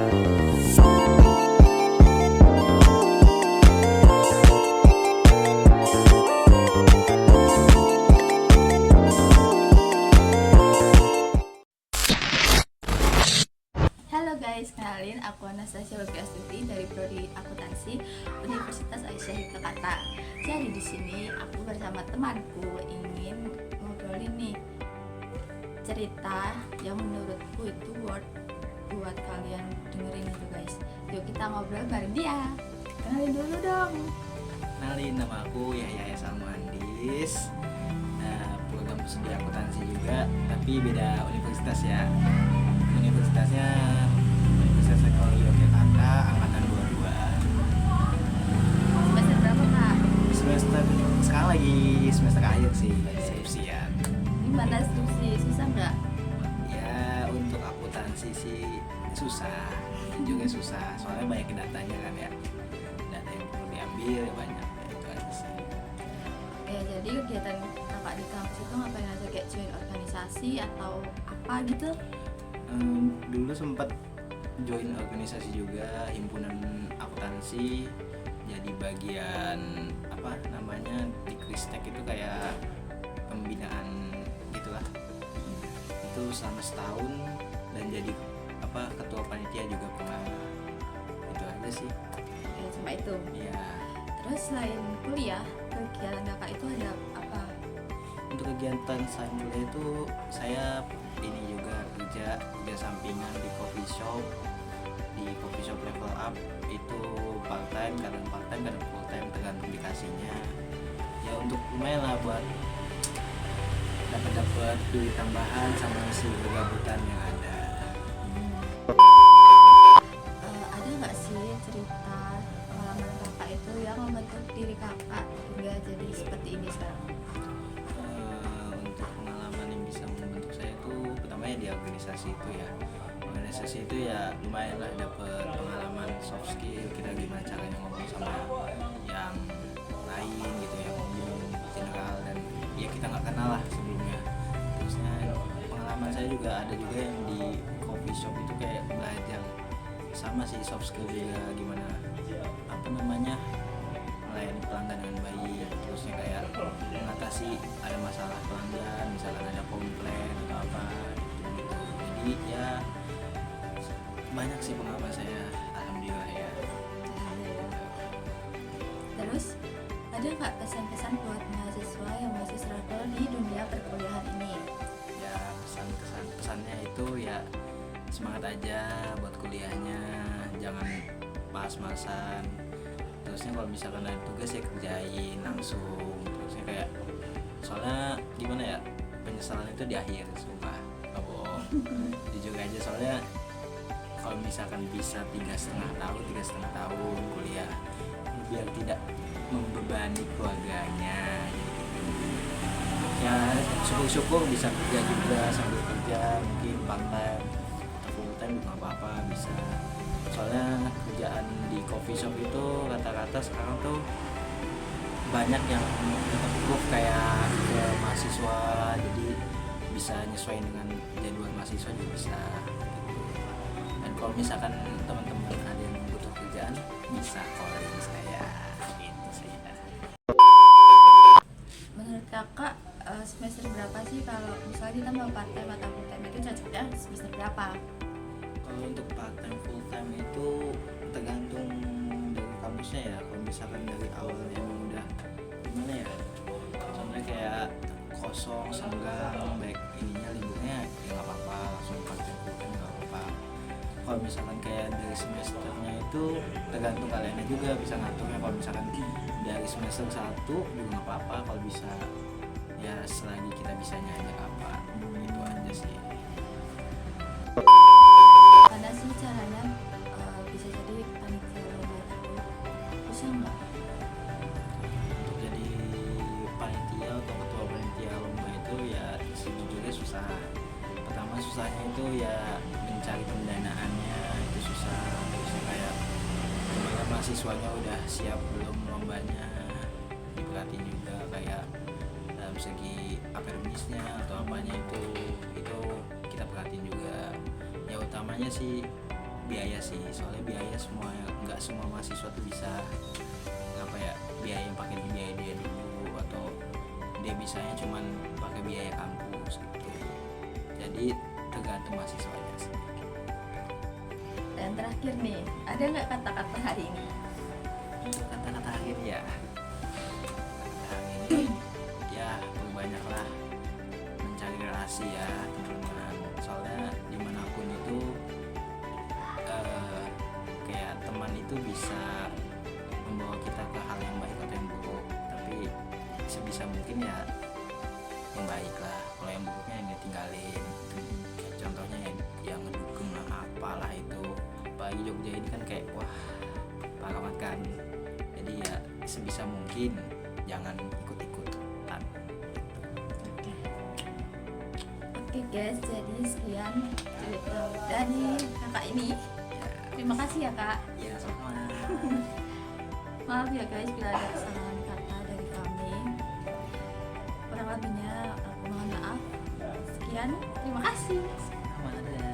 Halo guys, kenalin aku Anastasia Webri Astuti dari Prodi Akuntansi Universitas Aisyah Yogyakarta. Jadi di sini aku bersama temanku ingin ngobrolin nih cerita yang menurutku itu worth buat kalian dengerin itu guys. Yuk kita ngobrol bareng dia. Kenalin dulu dong. Kenalin, nama aku Yahya Salmuandis. Program studi akuntansi juga, tapi beda universitas ya. Universitasnya Universitas Teknologi Yogyakarta angkatan 22. Semester berapa kak? Semester sekarang lagi semester akhir sih, skripsian. Gimana skripsi? Susah nggak? Ya untuk akuntansi sih susah, juga susah. Soalnya banyak datanya kan ya. Data yang perlu diambil banyak, ya, itu aja sih. Ya jadi kegiatan kakak di kampus itu ngapain aja, kayak join organisasi atau apa gitu? Dulu sempat join organisasi juga, himpunan akuntansi, jadi bagian apa namanya di Kristek itu kayak pembinaan gitulah. Itu selama setahun dan jadi apa ketua panitia juga pernah. Itu aja sih. Ya cuma itu. Ya, Terus selain kuliah, kegiatan kakak itu ada apa? untuk kegiatan selain kuliah itu saya ini juga kerja sampingan di coffee shop level up, itu part time, kadang full time tergantung dikasihnya. Ya untuk lumayan lah buat dapat duit tambahan sama si kegabutan yang ada. Ada nggak sih cerita pengalaman kakak itu yang membentuk diri kakak hingga jadi seperti ini sekarang? Untuk pengalaman yang bisa membentuk saya itu pertamanya di organisasi itu ya. Organisasi itu ya lumayan lah dapat pengalaman soft skill, kita gimana caranya ngomong sama yang lain gitu ya, ngomong general dan ya kita nggak kenal lah sebelumnya. Terusnya pengalaman saya juga ada juga yang di coffee shop itu kayak belajar sama sih soft skill juga, gimana apa namanya melayani pelanggan dengan baik, terusnya kayak mengatasi ada masalah pelanggan, misalkan ada komplain atau apa gitu. Jadi ya banyak sih pengalaman saya, alhamdulillah ya. Terus ada nggak pesan-pesan buat mahasiswa yang masih struggle di dunia perkuliahan ini? Ya pesannya itu ya semangat aja buat kuliahnya, jangan pas-pasan. Terusnya kalau misalkan ada tugas ya kerjain langsung. Terusnya kayak soalnya gimana ya, penyesalan itu di akhir, sumpah nggak bohong. Jujur aja, soalnya kalau misalkan bisa 3,5 tahun kuliah biar tidak membebani keluarganya gitu. Ya syukur-syukur bisa kerja juga, sambil kerja mungkin part time atau full time juga nggak apa-apa, bisa. Soalnya kerjaan di coffee shop itu rata-rata sekarang tuh banyak yang approve kayak ke mahasiswa, jadi bisa nyesuaiin dengan jadwal mahasiswa juga bisa. Dan kalau misalkan teman-teman ada yang butuh kerjaan bisa calling saya gitu sih. Menurut kakak semester berapa sih kalau misalnya kita mau part time atau full time itu cocoknya semester berapa? Kalau untuk part time full time itu tergantung dari kampusnya ya. Kalau misalkan dari awal emang udah gimana ya, contohnya kayak kosong, senggang, baik ininya liburnya ya nggak apa-apa, langsung part time full time nggak apa-apa. Kalau misalkan kayak dari semesternya itu tergantung kaliannya juga, bisa ngaturnya. Kalau misalkan dari semester 1 juga nggak apa-apa, kalau bisa ya selagi kita bisanya aja kapan, itu aja sih. Mana sih caranya bisa jadi panitia lomba itu? Bisa nggak? Untuk jadi panitia atau ketua panitia lomba itu ya sejujurnya susah. Pertama susahnya itu ya mencari pendanaannya, itu susah. Terusnya kayak gimana mahasiswanya udah siap belum lombanya, diperhatiin juga kayak dalam segi akademisnya atau apanya itu kita perhatiin juga. Ya utamanya sih biaya sih, soalnya biaya semua, nggak semua mahasiswa tuh bisa apa ya, biaya yang pakai biaya dia dulu, atau dia bisanya cuman pakai biaya kampus gitu. Jadi tergantung mahasiswanya sih. Dan terakhir nih, ada nggak kata-kata hari ini? Kata-kata akhir ya, hari ini ya perbanyaklah mencari relasi ya teman-teman, soalnya dimanapun itu kayak teman itu bisa membawa kita ke hal yang baik atau yang buruk, tapi sebisa mungkin ya yang baik lah. Kalau yang buruknya yang ditinggalin, kayak contohnya yang ngedukung lah apalah itu, apalagi Jogja ini kan kayak wah parah banget kan. Jadi ya sebisa mungkin jangan ikut-ikutan. Oke guys, jadi sekian cerita dari kakak ini. Terima kasih ya kak. Ya sama. Maaf ya guys bila ada kesalahan kata dari kami. Kurang lebihnya aku mohon maaf. Sekian, terima kasih. Sama ada.